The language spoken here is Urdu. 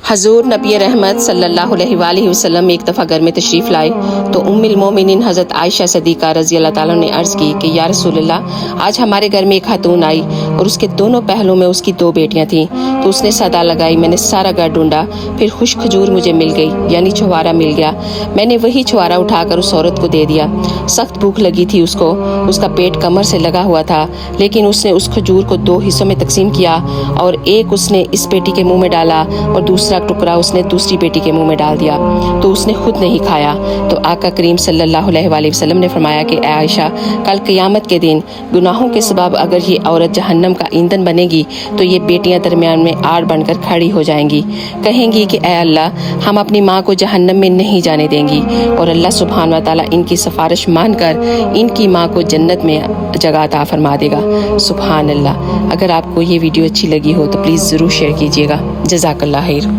حضور نبی رحمت صلی اللہ علیہ وآلہ وسلم ایک دفعہ گھر میں تشریف لائے تو ام المومنین حضرت عائشہ صدیقہ رضی اللہ تعالیٰ نے عرض کی کہ یا رسول اللہ، آج ہمارے گھر میں ایک خاتون آئی اور اس کے دونوں پہلوں میں اس کی 2 بیٹیاں تھیں۔ تو اس نے صدا لگائی، میں نے سارا گھر ڈھونڈا، پھر خوش کھجور مجھے مل گئی، یعنی چھوارا مل گیا۔ میں نے وہی چھوارا اٹھا کر اس عورت کو دے دیا۔ سخت بھوک لگی تھی اس کو، اس کا پیٹ کمر سے لگا ہوا تھا، لیکن اس نے اس کھجور کو 2 حصوں میں تقسیم کیا اور ایک اس نے اس بیٹی کے منہ میں ڈالا اور دوسرا ٹکڑا اس نے دوسری بیٹی کے منہ میں ڈال دیا، تو اس نے خود نہیں کھایا۔ تو آقا کریم صلی اللہ علیہ وآلہ وسلم نے فرمایا کہ اے عائشہ، کل قیامت کے دن گناہوں کے سبب اگر یہ عورت جہنم کا ایندھن بنے گی تو یہ بیٹیاں درمیان میں آڑ بن کر کھڑی ہو جائیں گی، کہیں گی کہ اے اللہ، ہم اپنی ماں کو جہنم میں نہیں جانے دیں گی، اور اللہ سبحانہ و تعالیٰ ان کی سفارش مان کر ان کی ماں کو جنت میں جگہ عطا فرما دے گا۔ سبحان اللہ۔ اگر آپ کو یہ ویڈیو اچھی لگی ہو تو پلیز ضرور شیئر کیجیے گا۔ جزاک اللہ خیر۔